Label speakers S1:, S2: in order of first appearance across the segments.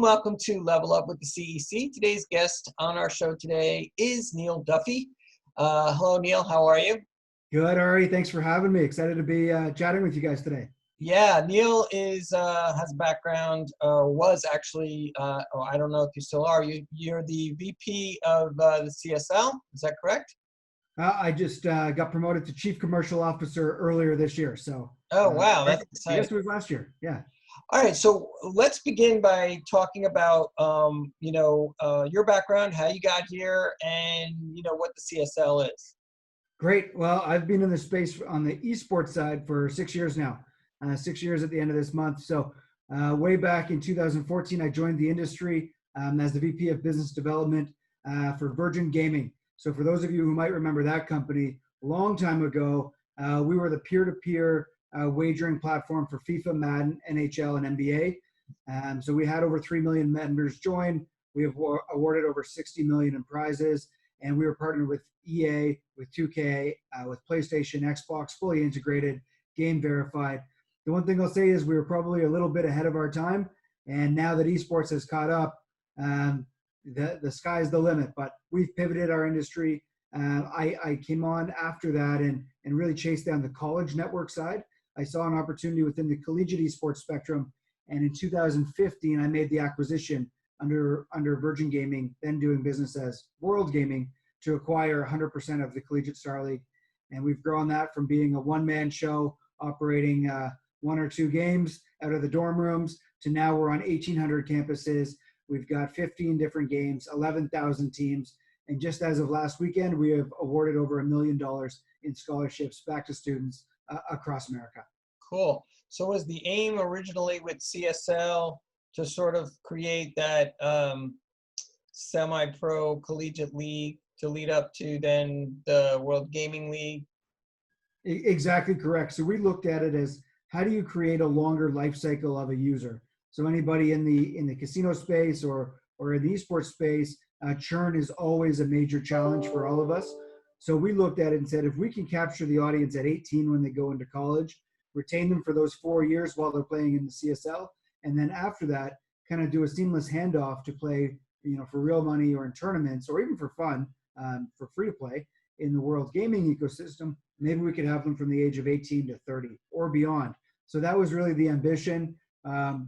S1: welcome to Level Up with the CEC. Today's guest on our show today is Neil Duffy. Hello, Neil. How are you?
S2: Good, Ari. Thanks for having me. Excited to be chatting with you guys today.
S1: Yeah, Neil has a background, was actually, I don't know if you still are. You're the VP of the CSL. Is that correct?
S2: I just got promoted to Chief Commercial Officer earlier this year. So,
S1: Oh, wow. That's
S2: I guess
S1: exciting.
S2: it was last year. Yeah.
S1: All right, so let's begin by talking about, your background, how you got here, and, what the CSL is.
S2: Great. Well, I've been in the space on the esports side for 6 years now, 6 years at the end of this month. So way back in 2014, I joined the industry as the VP of Business Development for Virgin Gaming. So for those of you who might remember that company, a long time ago, we were the peer-to-peer wagering platform for FIFA, Madden, NHL, and NBA. So we had over 3 million members join. We have awarded over 60 million in prizes, and we were partnered with EA, with 2K, with PlayStation, Xbox, fully integrated, game verified. The one thing I'll say is we were probably a little bit ahead of our time, and now that esports has caught up, the sky's the limit. But we've pivoted our industry. I came on after that and really chased down the college network side. I saw an opportunity within the collegiate esports spectrum, and in 2015, I made the acquisition under Virgin Gaming, then doing business as World Gaming, to acquire 100% of the Collegiate Star League. And we've grown that from being a one-man show operating one or two games out of the dorm rooms to now we're on 1,800 campuses. We've got 15 different games, 11,000 teams. And just as of last weekend, we have awarded over $1 million in scholarships back to students across America.
S1: Cool. So was the aim originally with CSL to sort of create that semi-pro collegiate league to lead up to then the World Gaming League?
S2: Exactly correct. So we looked at it as, how do you create a longer life cycle of a user? So anybody in the casino space or in the esports space, churn is always a major challenge for all of us. So we looked at it and said, if we can capture the audience at 18 when they go into college, retain them for those 4 years while they're playing in the CSL, and then after that, kind of do a seamless handoff to play, for real money or in tournaments or even for fun, for free to play in the World Gaming ecosystem, maybe we could have them from the age of 18 to 30 or beyond. So that was really the ambition.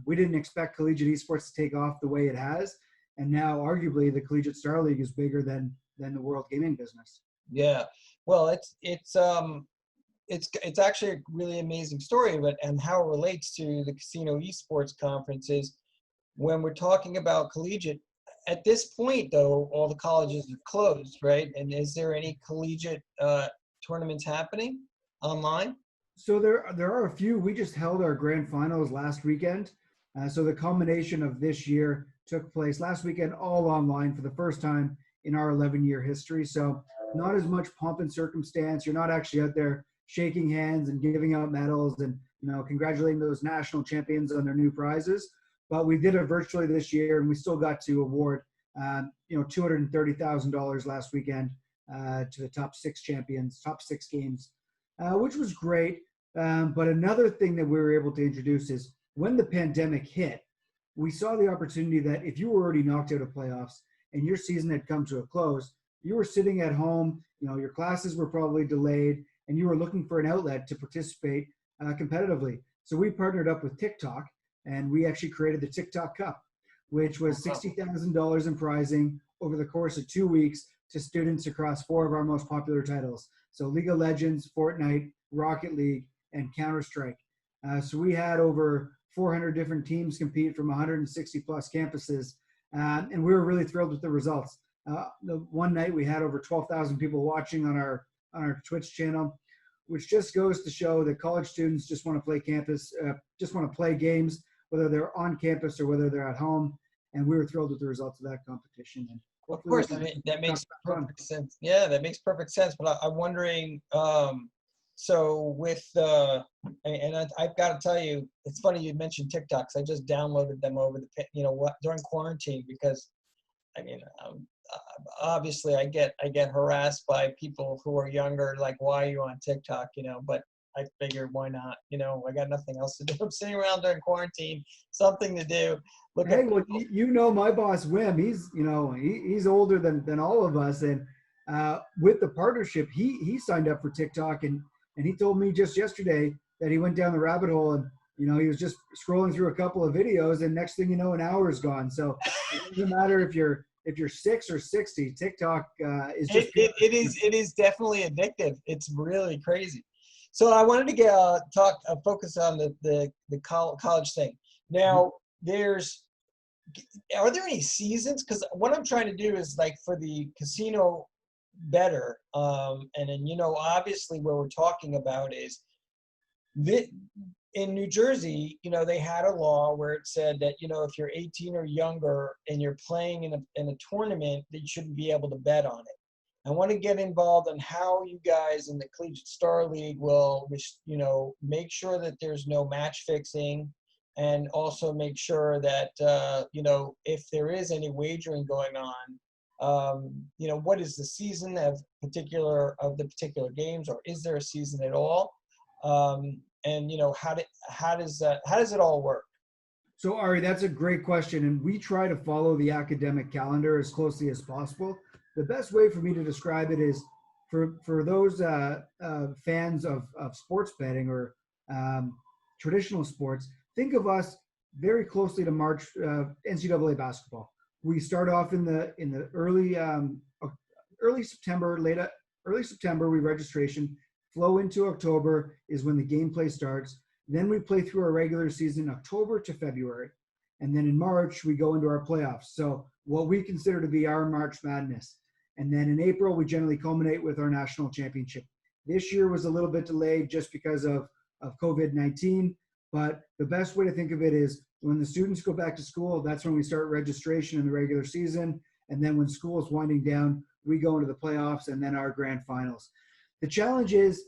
S2: We didn't expect collegiate esports to take off the way it has. And now arguably the Collegiate Star League is bigger than the World Gaming business.
S1: Yeah. Well, it's actually a really amazing story, and how it relates to the casino esports conferences. When we're talking about collegiate, at this point though, all the colleges are closed, right? And is there any collegiate tournaments happening online?
S2: So there are a few. We just held our grand finals last weekend. So the culmination of this year took place last weekend, all online for the first time in our 11-year history. So not as much pomp and circumstance. You're not actually out there shaking hands and giving out medals and congratulating those national champions on their new prizes. But we did it virtually this year, and we still got to award $230,000 last weekend to the top six champions, top six games, which was great. But another thing that we were able to introduce is when the pandemic hit, we saw the opportunity that if you were already knocked out of playoffs and your season had come to a close, you were sitting at home, your classes were probably delayed, and you were looking for an outlet to participate competitively. So we partnered up with TikTok, and we actually created the TikTok Cup, which was $60,000 in prizing over the course of 2 weeks to students across 4 of our most popular titles. So League of Legends, Fortnite, Rocket League, and Counter-Strike. So we had over 400 different teams compete from 160 plus campuses, and we were really thrilled with the results. The one night we had over 12,000 people watching on our Twitch channel, which just goes to show that college students just want to play just want to play games, whether they're on campus or whether they're at home. And we were thrilled with the results of that competition. And
S1: of course, that makes perfect sense. Yeah, that makes perfect sense. But I'm wondering, so with I've got to tell you, it's funny you mentioned TikToks. I just downloaded them over during quarantine because, obviously I get harassed by people who are younger, like, why are you on TikTok? But I figured, why not? I got nothing else to do. I'm sitting around during quarantine, something to do. Look
S2: Hey,
S1: at
S2: well,
S1: people.
S2: my boss Wim. He's older than all of us, and with the partnership, he signed up for TikTok, and he told me just yesterday that he went down the rabbit hole, and he was just scrolling through a couple of videos, and next thing you know, an hour is gone. So it doesn't matter if you're 6 or 60, TikTok is just pure.
S1: It is definitely addictive. It's really crazy. So I wanted to get focus on the college thing. Now, are there any seasons? Because what I'm trying to do is like for the casino better, and then obviously what we're talking about is in New Jersey, they had a law where it said that if you're 18 or younger and you're playing in a tournament, that you shouldn't be able to bet on it. I want to get involved in how you guys in the Collegiate Star League will, make sure that there's no match fixing, and also make sure that, if there is any wagering going on, what is the season of the particular games, or is there a season at all? And how does it all work?
S2: So Ari, that's a great question, and we try to follow the academic calendar as closely as possible. The best way for me to describe it is for those fans of sports betting or traditional sports. Think of us very closely to March NCAA basketball. We start off in the early September, early September. We registration flow into October is when the gameplay starts. Then we play through our regular season October to February, and then in March we go into our playoffs. So what we consider to be our March Madness. And then in April, we generally culminate with our national championship. This year was a little bit delayed just because of COVID-19, but the best way to think of it is when the students go back to school, that's when we start registration in the regular season. And then when school is winding down, we go into the playoffs and then our grand finals. The challenge is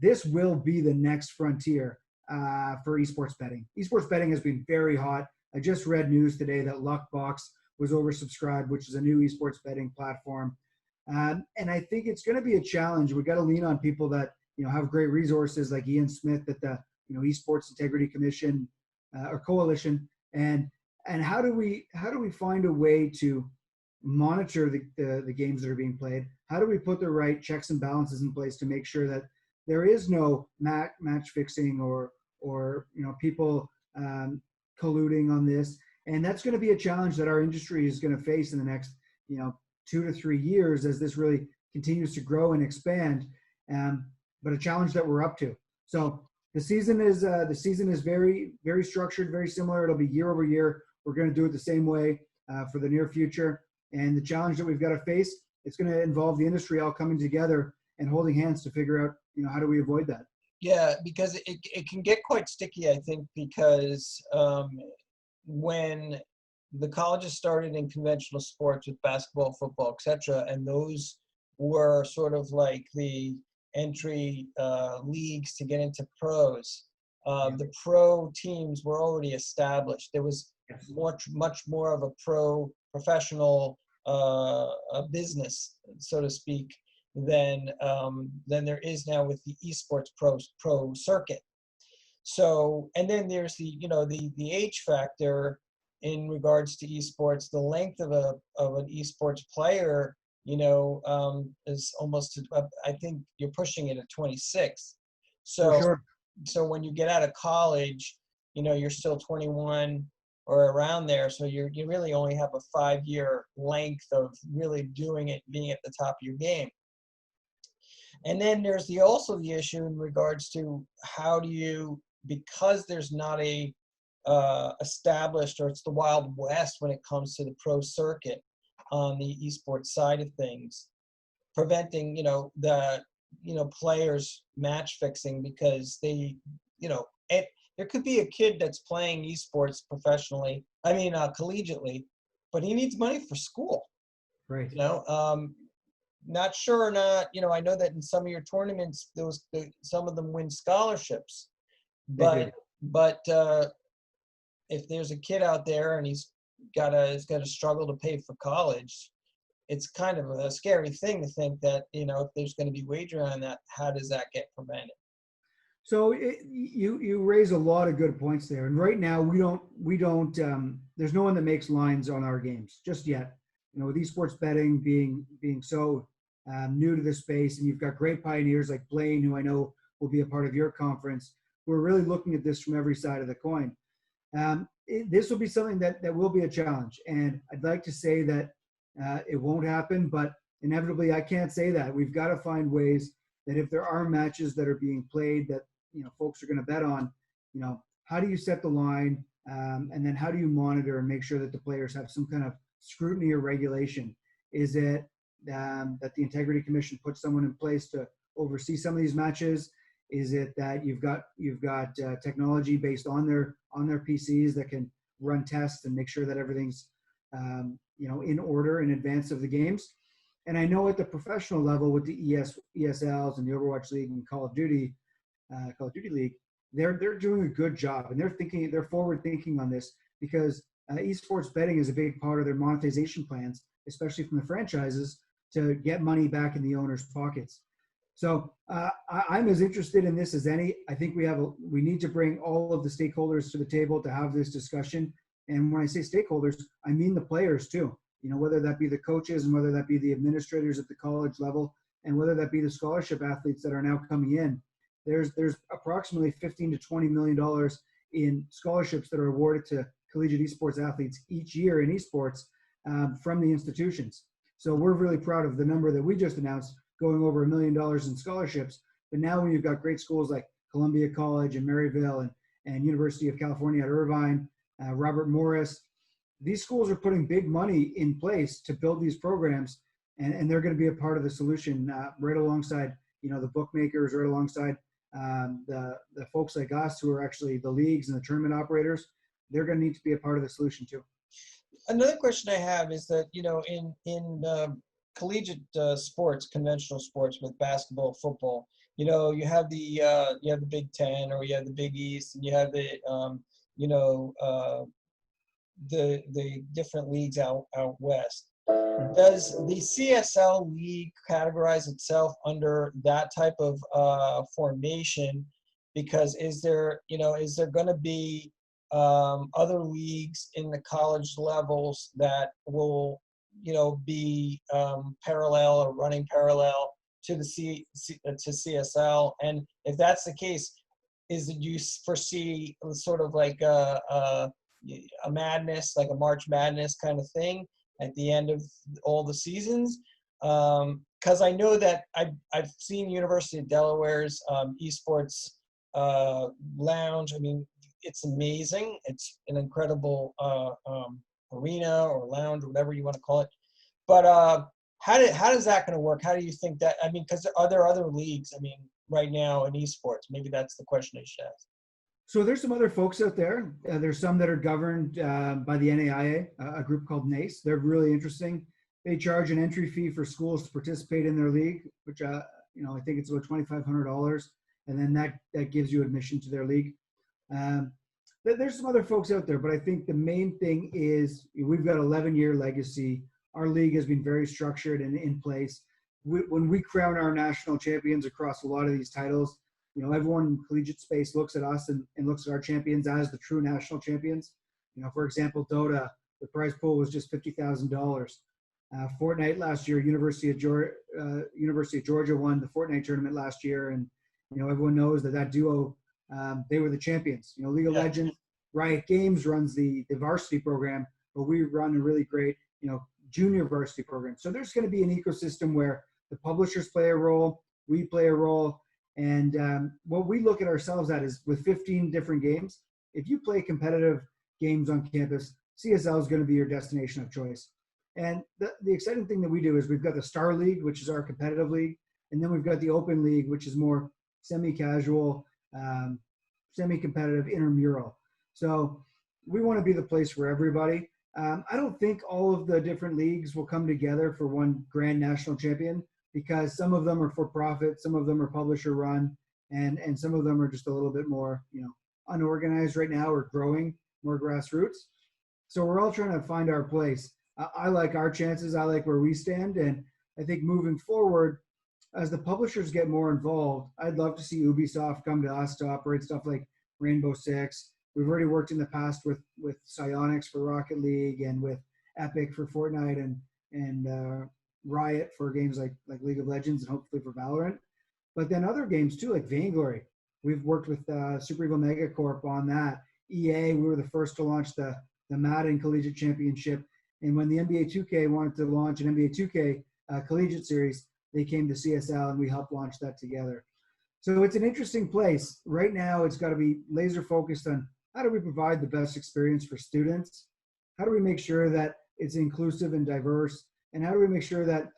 S2: this will be the next frontier for esports betting. Esports betting has been very hot. I just read news today that Luckbox was oversubscribed, which is a new esports betting platform. And I think it's going to be a challenge. We got to lean on people that have great resources like Ian Smith at the Esports Integrity Commission or Coalition. And how do we find a way to monitor the games that are being played? How do we put the right checks and balances in place to make sure that there is no match fixing or people colluding on this? And that's going to be a challenge that our industry is going to face in the next 2 to 3 years as this really continues to grow and expand. But a challenge that we're up to. So the season is very, very structured, very similar. It'll be year over year. We're going to do it the same way for the near future. And the challenge that we've got to face, it's going to involve the industry all coming together and holding hands to figure out how do we avoid that.
S1: Yeah, because it can get quite sticky, I think, because when the colleges started in conventional sports with basketball, football, etc., and those were sort of like the entry leagues to get into pros. The pro teams were already established. There was much more of a professional business, so to speak, than there is now with the esports pro circuit. So, and then there's the age factor in regards to esports. The length of an esports player, is almost, I think you're pushing it at 26. So,
S2: for sure.
S1: So when you get out of college, you're still 21 or around there. So you really only have a 5-year length of really doing it, being at the top of your game. And then there's also the issue in regards to how do you, because there's not a established, or it's the Wild West when it comes to the pro circuit on the esports side of things, preventing the players match fixing, because they there could be a kid that's playing esports professionally, collegiately, but he needs money for school.
S2: Right.
S1: Not sure or not, I know that in some of your tournaments, some of them win scholarships, but if there's a kid out there and he's got to struggle to pay for college, it's kind of a scary thing to think that, if there's going to be wagering on that, how does that get prevented?
S2: So you raise a lot of good points there, and right now we don't. There's no one that makes lines on our games just yet. You know, with esports betting being so new to the space, and you've got great pioneers like Blaine, who I know will be a part of your conference. We're really looking at this from every side of the coin. This will be something that will be a challenge, and I'd like to say that it won't happen, but inevitably I can't say that. We've got to find ways that if there are matches that are being played that folks are going to bet on, how do you set the line, and then how do you monitor and make sure that the players have some kind of scrutiny or regulation? Is it that the integrity commission puts someone in place to oversee some of these matches? Is it that you've got technology based on their PCs that can run tests and make sure that everything's in order in advance of the games? And I know at the professional level with the ESLs and the Overwatch League and Call of Duty League, they're doing a good job, and they're forward thinking on this, because esports betting is a big part of their monetization plans, especially from the franchises, to get money back in the owners' pockets. So I'm as interested in this as any. I think we need to bring all of the stakeholders to the table to have this discussion. And when I say stakeholders, I mean the players too. Whether that be the coaches and whether that be the administrators at the college level, and whether that be the scholarship athletes that are now coming in. There's approximately $15 to $20 million in scholarships that are awarded to collegiate esports athletes each year in esports from the institutions. So we're really proud of the number that we just announced, going over $1 million in scholarships. But now when you've got great schools like Columbia College and Maryville and University of California at Irvine, Robert Morris, these schools are putting big money in place to build these programs, and they're going to be a part of the solution, right alongside, the bookmakers, right alongside the folks like us who are actually the leagues and the tournament operators. They're going to need to be a part of the solution too.
S1: Another question I have is that, in collegiate sports, conventional sports with basketball, football, you have the Big Ten, or you have the Big East, and you have the different leagues out west. Does the CSL league categorize itself under that type of formation? Because is there going to be other leagues in the college levels that will be parallel or running parallel to the to CSL? And if that's the case, do you foresee sort of like a madness, like a March Madness kind of thing at the end of all the seasons? Because I know that I've seen University of Delaware's esports lounge. I mean, it's amazing. It's an incredible arena or lounge, or whatever you want to call it. But how does that going to work? How do you think that? I mean, because are there other leagues? I mean, right now in esports, maybe that's the question I should ask.
S2: So there's some other folks out there. There's some that are governed by the NAIA, a group called NACE. They're really interesting. They charge an entry fee for schools to participate in their league, which I think it's about $2,500, and then that gives you admission to their league. There's some other folks out there, but I think the main thing is we've got 11-year legacy. Our league has been very structured and in place. When we crown our national champions across a lot of these titles, everyone in collegiate space looks at us and looks at our champions as the true national champions. For example, Dota, the prize pool was just $50,000. Fortnite last year, University of Georgia won the Fortnite tournament last year, and everyone knows that duo, they were the champions. League of Legends, Riot Games runs the varsity program, but we run a really great junior varsity program. So there's going to be an ecosystem where the publishers play a role, we play a role. And what we look at ourselves at is, with 15 different games, if you play competitive games on campus, CSL is going to be your destination of choice. And the exciting thing that we do is we've got the Star League, which is our competitive league, and then we've got the Open League, which is more semi-casual, semi-competitive, intramural. So we want to be the place for everybody. I don't think all of the different leagues will come together for one grand national champion, because some of them are for profit, some of them are publisher run, and some of them are just a little bit more, unorganized right now, or growing, more grassroots. So we're all trying to find our place. I like our chances. I like where we stand. And I think moving forward, as the publishers get more involved, I'd love to see Ubisoft come to us to operate stuff like Rainbow Six. We've already worked in the past with Psyonix for Rocket League and with Epic for Fortnite and Riot for games like League of Legends and hopefully for Valorant. But then other games too, like Vainglory. We've worked with Super Evil Megacorp on that. EA, we were the first to launch the Madden Collegiate Championship. And when the NBA 2K wanted to launch an NBA 2K collegiate series, they came to CSL and we helped launch that together. So it's an interesting place. Right now, it's got to be laser focused on how do we provide the best experience for students? How do we make sure that it's inclusive and diverse? And how do we make sure that,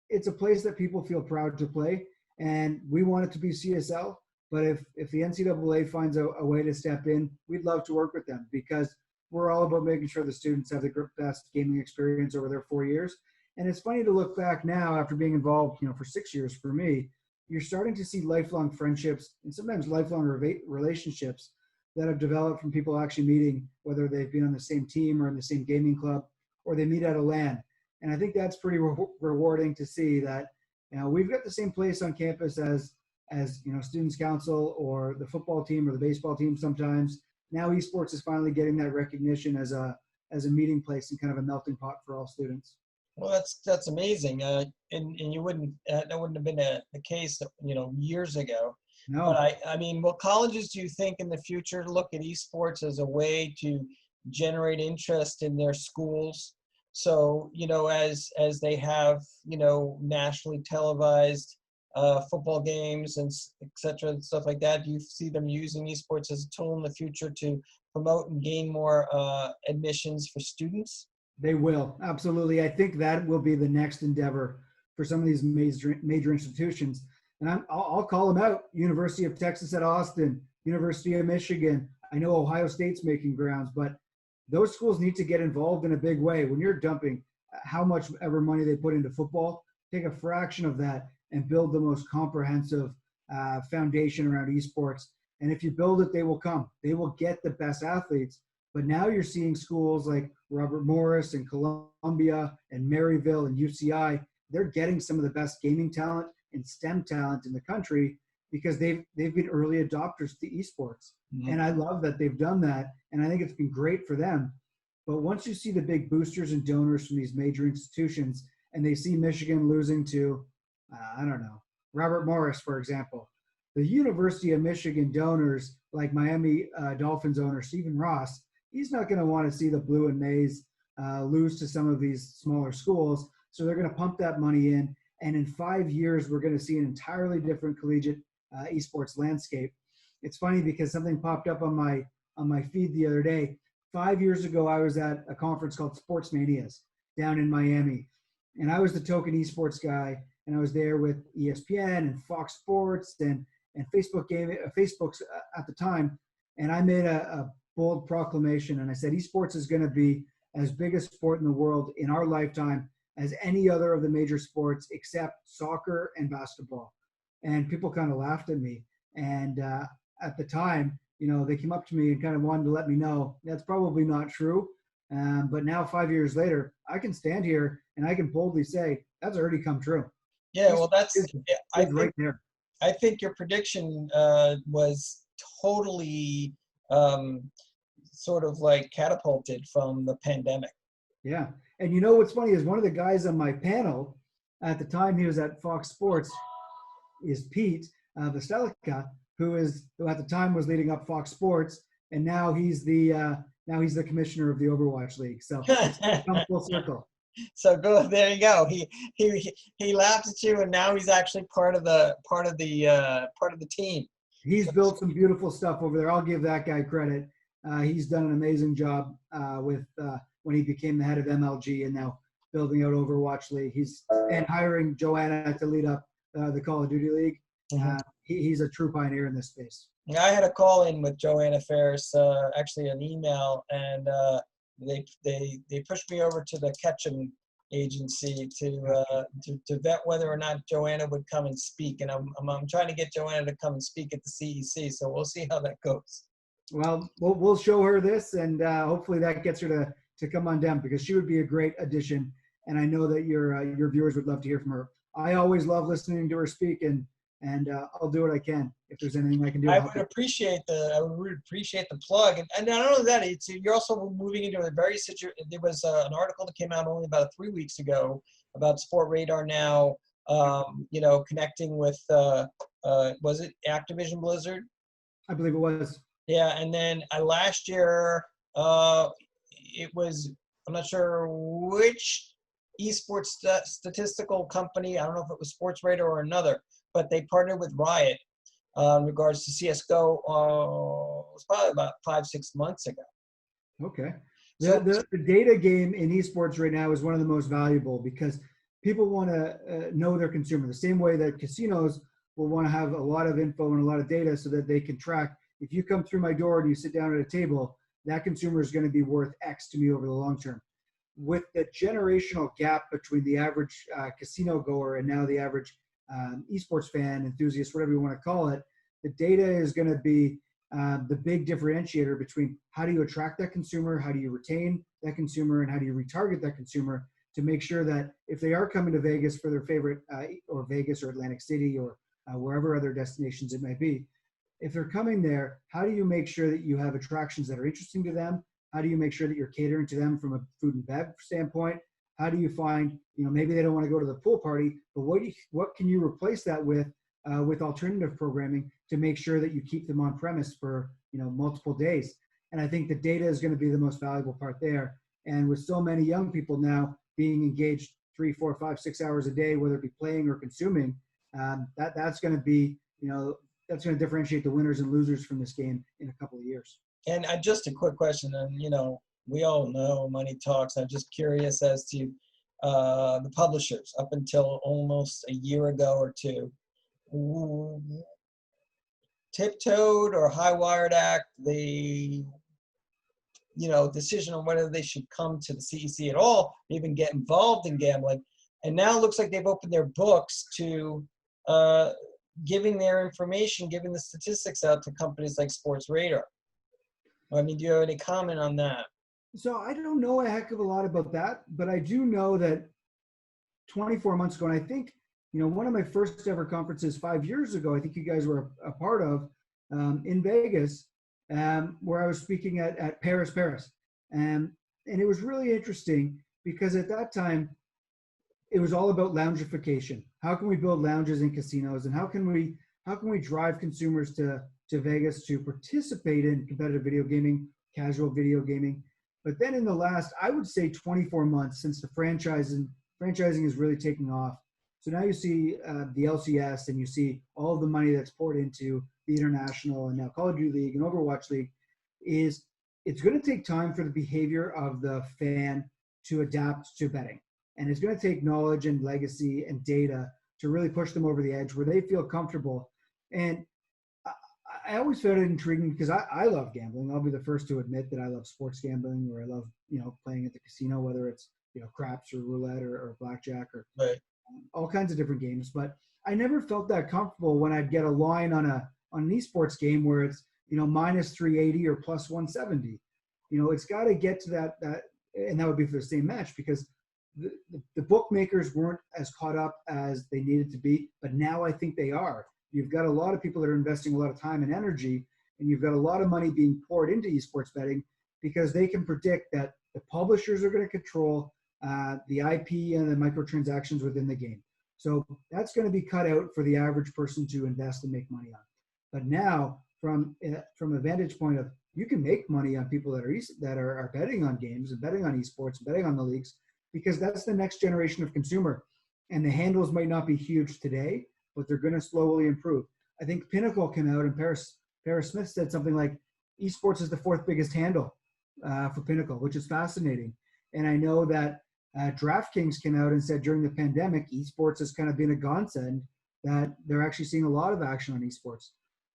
S2: it's a place that people feel proud to play? And we want it to be CSL. But if the NCAA finds a way to step in, we'd love to work with them because we're all about making sure the students have the best gaming experience over their 4 years. And it's funny to look back now after being involved, for 6 years for me, you're starting to see lifelong friendships and sometimes lifelong relationships that have developed from people actually meeting, whether they've been on the same team or in the same gaming club, or they meet at a LAN. And I think that's pretty rewarding to see that, we've got the same place on campus as Students Council or the football team or the baseball team sometimes. Now esports is finally getting that recognition as a meeting place and kind of a melting pot for all students.
S1: Well, that's amazing. And you wouldn't that wouldn't have been the case, years ago.
S2: No.
S1: But I mean, what colleges do you think in the future look at esports as a way to generate interest in their schools? So, as they have, nationally televised football games and et cetera, and stuff like that, do you see them using esports as a tool in the future to promote and gain more admissions for students?
S2: They will, absolutely. I think that will be the next endeavor for some of these major institutions. And I'll call them out. University of Texas at Austin, University of Michigan. I know Ohio State's making grounds, but those schools need to get involved in a big way. When you're dumping how much ever money they put into football, take a fraction of that and build the most comprehensive foundation around esports. And if you build it, they will come. They will get the best athletes. But now you're seeing schools like Robert Morris and Columbia and Maryville and UCI. They're getting some of the best gaming talent and STEM talent in the country because they've been early adopters to esports. Mm-hmm. And I love that they've done that. And I think it's been great for them. But once you see the big boosters and donors from these major institutions and they see Michigan losing to, Robert Morris, for example, the University of Michigan donors like Miami Dolphins owner Stephen Ross, he's not going to want to see the Blue and Maize lose to some of these smaller schools. So they're going to pump that money in. And in 5 years, we're going to see an entirely different collegiate esports landscape. It's funny because something popped up on my feed the other day. 5 years ago, I was at a conference called Sports Manias down in Miami. And I was the token esports guy. And I was there with ESPN and Fox Sports and Facebook's at the time. And I made a bold proclamation. And I said, esports is going to be as big a sport in the world in our lifetime as any other of the major sports except soccer and basketball. And people kind of laughed at me. And at the time, they came up to me and kind of wanted to let me know that's probably not true. But now 5 years later, I can stand here and I can boldly say that's already come true.
S1: Yeah, well, I think,
S2: right there.
S1: I think your prediction was totally sort of like catapulted from the pandemic.
S2: Yeah. And what's funny is one of the guys on my panel at the time, he was at Fox Sports, is Pete Vestelika, who at the time was leading up Fox Sports, and now he's the commissioner of the Overwatch League. So it's come full circle.
S1: So there you go. He laughed at you, and now he's actually part of the team.
S2: He's built some beautiful stuff over there. I'll give that guy credit. He's done an amazing job with when he became the head of MLG and now building out Overwatch League. And hiring Joanna to lead up the Call of Duty League. Mm-hmm. He's a true pioneer in this space.
S1: Yeah, I had a call in with Joanna Ferris, actually an email, and they pushed me over to the Ketchum agency to vet whether or not Joanna would come and speak. And I'm trying to get Joanna to come and speak at the CEC, so we'll see how that goes.
S2: Well, we'll show her this, and hopefully that gets her to come on down because she would be a great addition. And I know that your viewers would love to hear from her. I always love listening to her speak, and I'll do what I can if there's anything I can do to
S1: I
S2: help
S1: would
S2: you.
S1: appreciate the plug, and not only that, you're also moving into a very There was an article that came out only about 3 weeks ago about Sport Radar now. Connecting with was it Activision Blizzard?
S2: I believe it was.
S1: Yeah, and then last year uh, it was, I'm not sure which esports statistical company. I don't know if it was Sports Radar or another, but they partnered with Riot in regards to CS:GO. It was probably about 5-6 months ago.
S2: Okay.
S1: So
S2: The data game in esports right now is one of the most valuable because people want to know their consumer the same way that casinos will want to have a lot of info and a lot of data so that they can track. If you come through my door and you sit down at a table, that consumer is going to be worth X to me over the long term. With the generational gap between the average casino goer and now the average esports fan, enthusiast, whatever you want to call it, the data is going to be the big differentiator between how do you attract that consumer, how do you retain that consumer, and how do you retarget that consumer to make sure that if they are coming to Vegas for their favorite, or Vegas or Atlantic City or wherever other destinations it may be, if they're coming there, how do you make sure that you have attractions that are interesting to them? How do you make sure that you're catering to them from a food and bev standpoint? How do you find, maybe they don't want to go to the pool party, but what can you replace that with alternative programming to make sure that you keep them on premise for multiple days? And I think the data is going to be the most valuable part there. And with so many young people now being engaged 3, 4, 5, 6 hours a day, whether it be playing or consuming, that's going to be that's going to differentiate the winners and losers from this game in a couple of years.
S1: And just a quick question, and we all know money talks. I'm just curious as to the publishers up until almost a year ago or two. Tiptoed or high-wired act the decision on whether they should come to the CEC at all, even get involved in gambling. And now it looks like they've opened their books to giving their information, giving the statistics out to companies like Sports Radar. I mean, do you have any comment on that?
S2: So I don't know a heck of a lot about that, but I do know that 24 months ago, and I think, one of my first ever conferences 5 years ago, I think you guys were a part of, in Vegas, where I was speaking at Paris. And it was really interesting because at that time, it was all about loungeification. How can we build lounges in casinos, and how can we drive consumers to Vegas to participate in competitive video gaming, casual video gaming? But then in the last, I would say 24 months since the franchising is really taking off. So now you see the LCS, and you see all of the money that's poured into the international and now Call of Duty League and Overwatch League. It's going to take time for the behavior of the fan to adapt to betting. And it's going to take knowledge and legacy and data to really push them over the edge where they feel comfortable. And I always found it intriguing because I love gambling. I'll be the first to admit that I love sports gambling, or I love, playing at the casino, whether it's, craps or roulette or blackjack or
S1: Right.
S2: all kinds of different games. But I never felt that comfortable when I'd get a line on an esports game where it's, minus 380 or plus 170. It's got to get to that, and that would be for the same match because the bookmakers weren't as caught up as they needed to be, but now I think they are. You've got a lot of people that are investing a lot of time and energy, and you've got a lot of money being poured into esports betting because they can predict that the publishers are going to control the IP and the microtransactions within the game. So that's going to be cut out for the average person to invest and make money on. But now, from a vantage point of you can make money on people that are betting on games and betting on esports and betting on the leagues, because that's the next generation of consumer. And the handles might not be huge today, but they're going to slowly improve. I think Pinnacle came out and Paris Smith said something like esports is the 4th biggest handle for Pinnacle, which is fascinating. And I know that DraftKings came out and said during the pandemic, esports has kind of been a godsend, that they're actually seeing a lot of action on esports.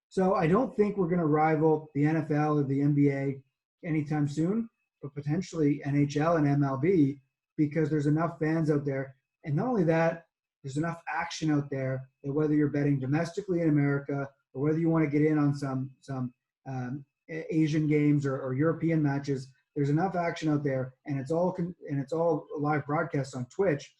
S2: So I don't think we're going to rival the NFL or the NBA anytime soon, but potentially NHL and MLB, because there's enough fans out there. And not only that, there's enough action out there that whether you're betting domestically in America or whether you want to get in on some Asian games or European matches, there's enough action out there, and it's all live broadcast on Twitch,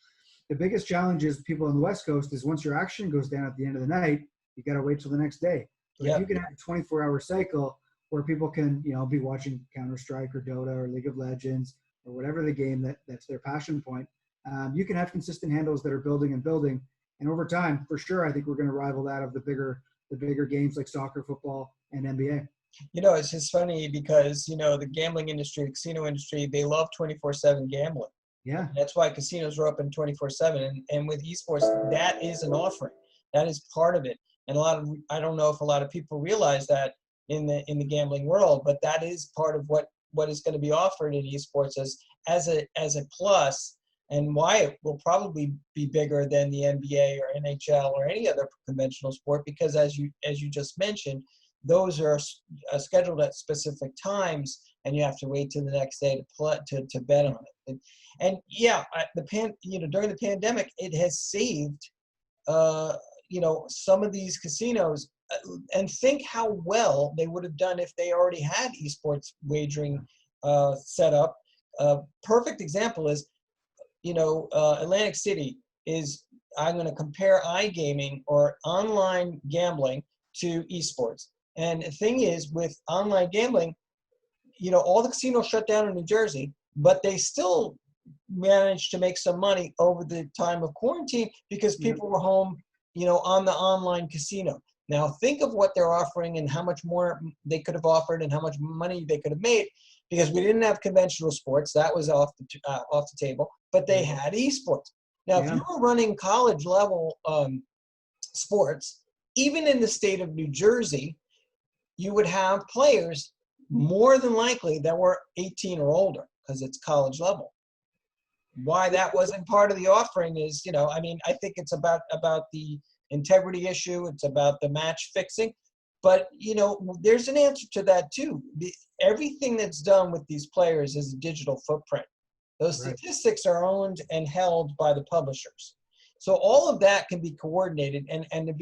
S2: the biggest challenge is people on the West Coast is once your action goes down at the end of the night, you got to wait till the next day. But if
S1: Yep.
S2: you can have a 24-hour cycle where people can, be watching Counter-Strike or Dota or League of Legends or whatever the game that's their passion point, you can have consistent handles that are building and building. And over time, for sure, I think we're going to rival that of the bigger games like soccer, football, and NBA.
S1: It's just funny because, the gambling industry, the casino industry, they love 24/7 gambling.
S2: Yeah.
S1: That's why casinos are open 24/7. And with esports, that is an offering. That is part of it. And I don't know if a lot of people realize that in the gambling world, but that is part of what is going to be offered in esports as a plus, and why it will probably be bigger than the NBA or NHL or any other conventional sport, because as you just mentioned, those are scheduled at specific times, and you have to wait till the next day to bet on it. And yeah, during the pandemic, it has saved some of these casinos. And think how well they would have done if they already had esports wagering set up. Perfect example is, Atlantic City is, I'm going to compare iGaming or online gambling to esports. And the thing is, with online gambling, all the casinos shut down in New Jersey, but they still managed to make some money over the time of quarantine because people were home, on the online casino. Now think of what they're offering and how much more they could have offered and how much money they could have made, because we didn't have conventional sports. That was off the table, but they had esports. Now, if you were running college level sports, even in the state of New Jersey, you would have players more than likely that were 18 or older because it's college level. Why that wasn't part of the offering is, I think it's about the integrity issue. It's about the match fixing. But, there's an answer to that too. Everything that's done with these players is a digital footprint. Those statistics are owned and held by the publishers. So all of that can be coordinated and if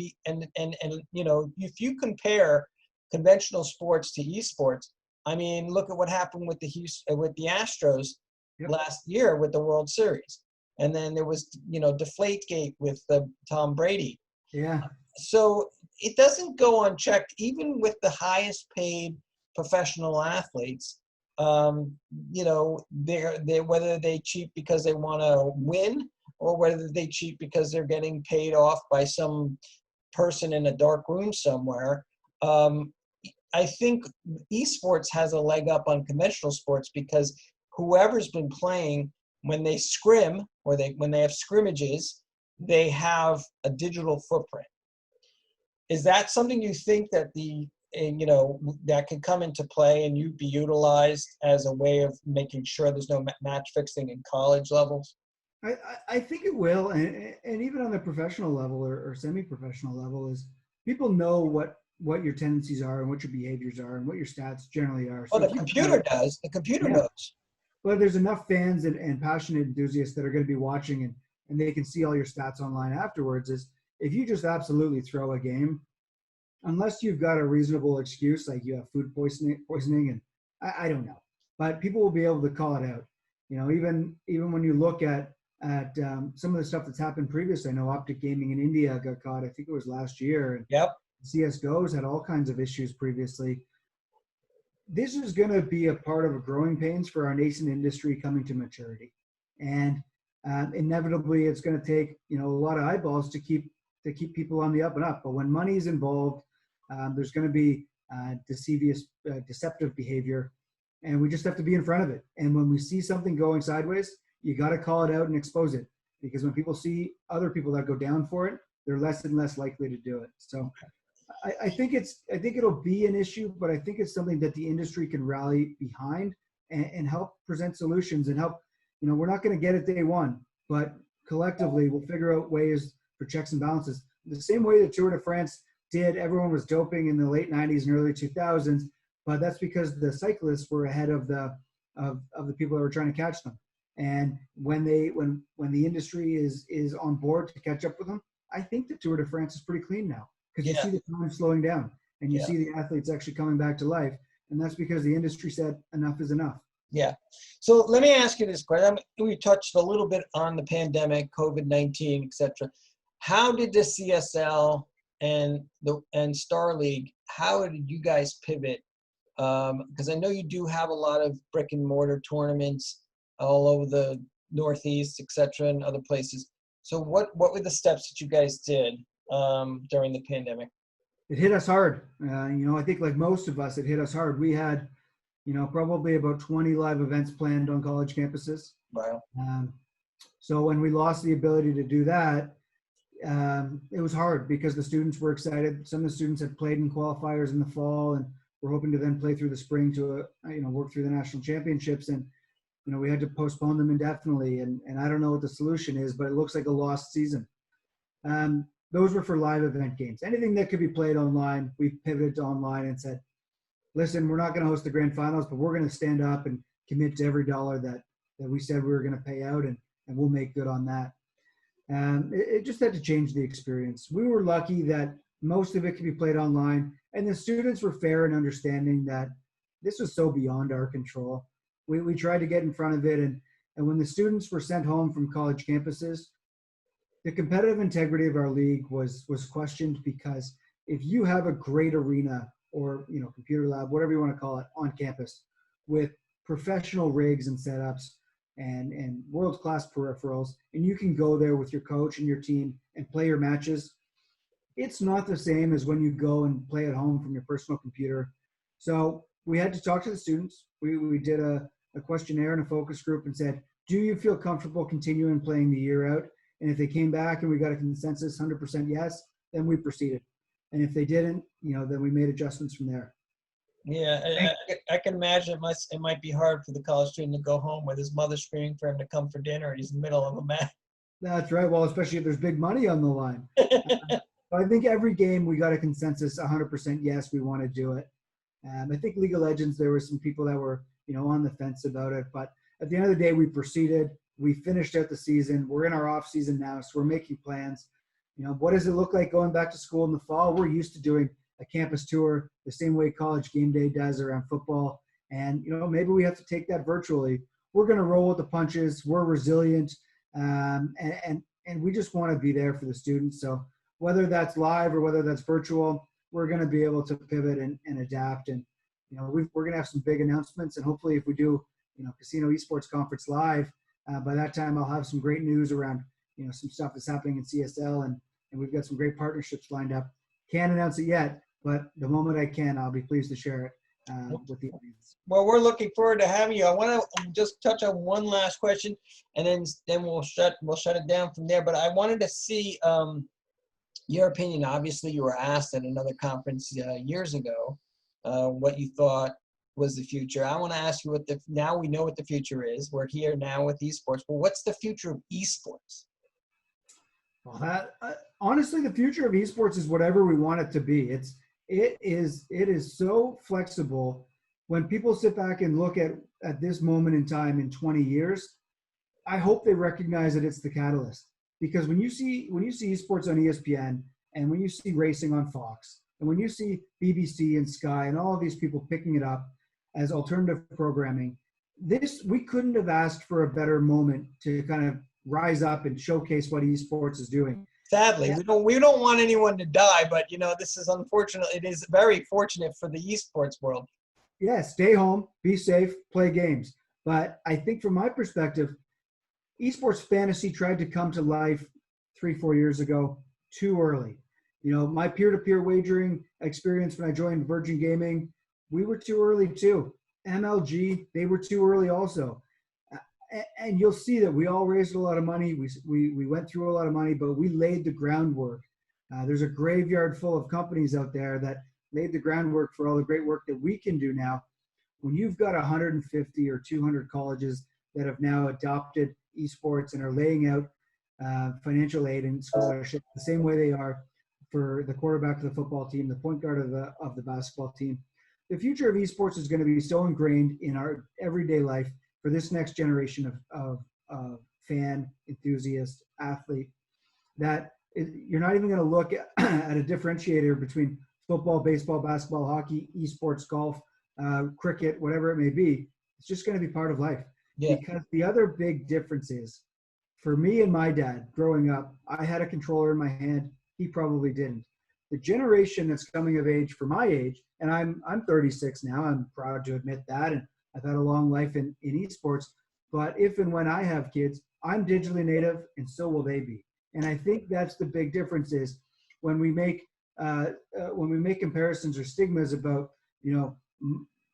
S1: you compare conventional sports to esports, look at what happened with the Astros last year with the World Series. And then there was, Deflategate with Tom Brady.
S2: Yeah.
S1: So it doesn't go unchecked, even with the highest paid professional athletes. They're whether they cheat because they want to win or whether they cheat because they're getting paid off by some person in a dark room somewhere. I think esports has a leg up on conventional sports because whoever's been playing, when they scrim or when they have scrimmages, they have a digital footprint. Is that something you think that that could come into play and you'd be utilized as a way of making sure there's no match fixing in college levels?
S2: I think it will, and even on the professional level or semi-professional level, is people know what your tendencies are and what your behaviors are and what your stats generally are.
S1: So the computer does. The computer knows.
S2: But there's enough fans and passionate enthusiasts that are going to be watching and they can see all your stats online afterwards. Is if you just absolutely throw a game, unless you've got a reasonable excuse, like you have food poisoning and I don't know, but people will be able to call it out. Even when you look at some of the stuff that's happened previously. I know Optic Gaming in India got caught, I think it was last year. And CSGO's had all kinds of issues previously. This is going to be a part of a growing pains for our nascent industry coming to maturity. And inevitably, it's going to take a lot of eyeballs to keep people on the up and up. But when money is involved, there's going to be deceptive behavior, and we just have to be in front of it. And when we see something going sideways, you got to call it out and expose it, because when people see other people that go down for it, they're less and less likely to do it. So I think it'll be an issue, but I think it's something that the industry can rally behind and help present solutions and help. We're not going to get it day one, but collectively we'll figure out ways for checks and balances. The same way the Tour de France did, everyone was doping in the late 90s and early 2000s, but that's because the cyclists were ahead of the people that were trying to catch them. And when the industry is on board to catch up with them, I think the Tour de France is pretty clean now, because you see the time slowing down and you see the athletes actually coming back to life. And that's because the industry said enough is enough.
S1: Yeah. So let me ask you this question. We touched a little bit on the pandemic, COVID-19, et cetera. How did the CSL and Star League, how did you guys pivot? Because I know you do have a lot of brick and mortar tournaments all over the Northeast, et cetera, and other places. So what were the steps that you guys did during the pandemic?
S2: It hit us hard. I think like most of us, it hit us hard. We had, probably about 20 live events planned on college campuses.
S1: Wow.
S2: Um, so when we lost the ability to do that, it was hard because the students were excited. Some of the students had played in qualifiers in the fall and were hoping to then play through the spring to, work through the national championships. And, we had to postpone them indefinitely. And I don't know what the solution is, but it looks like a lost season. Those were for live event games. Anything that could be played online, we pivoted to online and said, listen, we're not going to host the grand finals, but we're going to stand up and commit to every dollar that we said we were going to pay out, and we'll make good on that. It just had to change the experience. We were lucky that most of it could be played online, and the students were fair in understanding that this was so beyond our control. We tried to get in front of it, and when the students were sent home from college campuses, the competitive integrity of our league was questioned, because if you have a great arena or computer lab, whatever you want to call it, on campus with professional rigs and setups and world-class peripherals, and you can go there with your coach and your team and play your matches, it's not the same as when you go and play at home from your personal computer. So we had to talk to the students. We did a questionnaire and a focus group and said, do you feel comfortable continuing playing the year out? And if they came back and we got a consensus 100% yes, then we proceeded. And if they didn't, then we made adjustments from there.
S1: Yeah, I can imagine it might be hard for the college student to go home with his mother screaming for him to come for dinner and he's in the middle of a match.
S2: That's right. Well, especially if there's big money on the line. I think every game we got a consensus 100% yes, we want to do it. I think League of Legends, there were some people that were, on the fence about it. But at the end of the day, we proceeded. We finished out the season. We're in our off season now, so we're making plans. What does it look like going back to school in the fall? We're used to doing a campus tour the same way College Game Day does around football. And, maybe we have to take that virtually. We're going to roll with the punches. We're resilient. And we just want to be there for the students. So whether that's live or whether that's virtual, we're going to be able to pivot and adapt. And, we're going to have some big announcements. And hopefully if we do, Casino Esports Conference live, by that time I'll have some great news around, some stuff that's happening in CSL. And we've got some great partnerships lined up. Can't announce it yet, but the moment I can, I'll be pleased to share it with the audience.
S1: Well, we're looking forward to having you. I want to just touch on one last question, and then we'll shut it down from there. But I wanted to see your opinion. Obviously, you were asked at another conference years ago what you thought was the future. I want to ask you now we know what the future is. We're here now with esports, but what's the future of esports?
S2: Well, honestly, the future of esports is whatever we want it to be. It is so flexible. When people sit back and look at this moment in time in 20 years, I hope they recognize that it's the catalyst. Because when you see esports on ESPN, and when you see racing on Fox, and when you see BBC and Sky and all of these people picking it up as alternative programming, we couldn't have asked for a better moment to kind of rise up and showcase what esports is doing.
S1: Sadly, we don't want anyone to die, but this is unfortunate. It is very fortunate for the esports world.
S2: Yeah, stay home, be safe, play games. But I think from my perspective, esports fantasy tried to come to life 3-4 years ago too early. My peer-to-peer wagering experience when I joined Virgin Gaming, we were too early too. MLG, they were too early also. And you'll see that we all raised a lot of money. We went through a lot of money, but we laid the groundwork. There's a graveyard full of companies out there that laid the groundwork for all the great work that we can do now. When you've got 150 or 200 colleges that have now adopted esports and are laying out financial aid and scholarship the same way they are for the quarterback of the football team, the point guard of the basketball team, the future of esports is going to be so ingrained in our everyday life for this next generation of fan, enthusiast, athlete, that you're not even going to look at a differentiator between football, baseball, basketball, hockey, esports, golf, cricket, whatever it may be. It's just going to be part of life.
S1: Yeah.
S2: Because the other big difference is, for me and my dad growing up, I had a controller in my hand. He probably didn't. The generation that's coming of age for my age, and I'm 36 now. I'm proud to admit that, and I've had a long life in esports. But if and when I have kids, I'm digitally native, and so will they be. And I think that's the big difference is when we make comparisons or stigmas about, you know,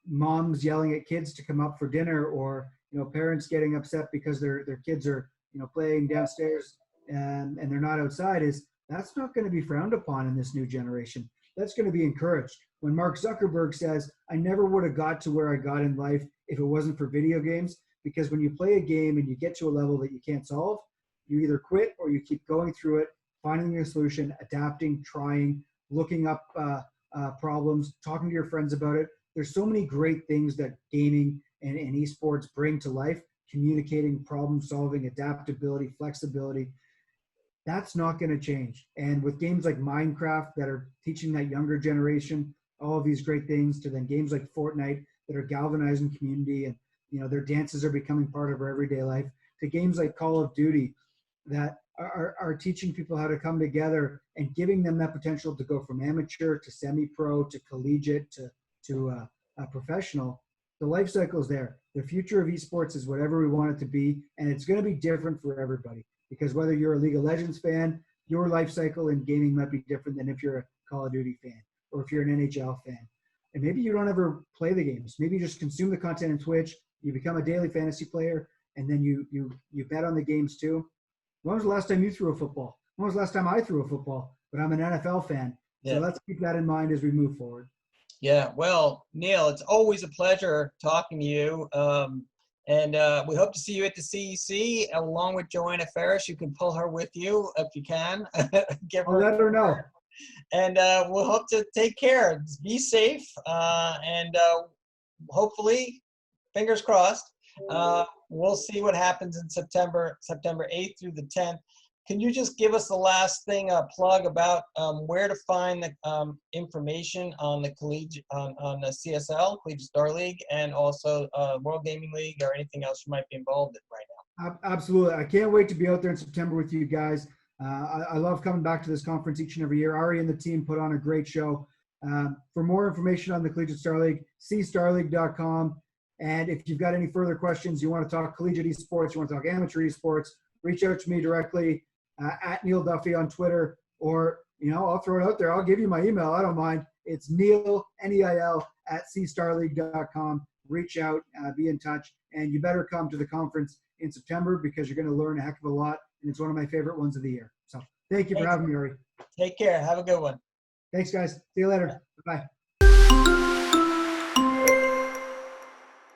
S2: moms yelling at kids to come up for dinner, or, you know, parents getting upset because their kids are, you know, playing downstairs and they're not outside, is that's not going to be frowned upon in this new generation. That's going to be encouraged. When Mark Zuckerberg says, I never would have got to where I got in life if it wasn't for video games, because when you play a game and you get to a level that you can't solve, you either quit or you keep going through it, finding a solution, adapting, trying, looking up problems, talking to your friends about it. There's so many great things that gaming and esports bring to life: communicating, problem solving, adaptability, flexibility. That's not going to change. And with games like Minecraft that are teaching that younger generation all of these great things, to then games like Fortnite that are galvanizing community, and, you know, their dances are becoming part of our everyday life, to games like Call of Duty that are teaching people how to come together and giving them that potential to go from amateur to semi-pro to collegiate to professional. The life cycle is there. The future of esports is whatever we want it to be, and it's going to be different for everybody, because whether you're a League of Legends fan, your life cycle in gaming might be different than if you're a Call of Duty fan or if you're an NHL fan. And maybe you don't ever play the games. Maybe you just consume the content on Twitch, you become a daily fantasy player, and then you bet on the games too. When was the last time you threw a football? When was the last time I threw a football? But I'm an NFL fan. So
S1: Yeah.
S2: let's keep that in mind as we move forward.
S1: Yeah. Well, Neil, it's always a pleasure talking to you. And we hope to see you at the CEC along with Joanna Ferris. You can pull her with you if you can.
S2: I'll let her know.
S1: And we'll hope to take care. Be safe. And hopefully, fingers crossed, we'll see what happens in September 8th through the 10th. Can you just give us the last thing, a plug about where to find the information on the on the CSL, Collegiate Star League, and also World Gaming League, or anything else you might be involved in right now?
S2: Absolutely. I can't wait to be out there in September with you guys. I love coming back to this conference each and every year. Ari and the team put on a great show. For more information on the Collegiate Star League, cstarleague.com. And if you've got any further questions, you want to talk collegiate esports, you want to talk amateur esports, reach out to me directly at Neil Duffy on Twitter, or, you know, I'll throw it out there. I'll give you my email. I don't mind. It's Neil, Neil, at cstarleague.com. Reach out, be in touch, and you better come to the conference in September, because you're going to learn a heck of a lot, and it's one of my favorite ones of the year. So thank you for having me, Ari.
S1: Take care. Have a good one.
S2: Thanks, guys. See you later. Bye.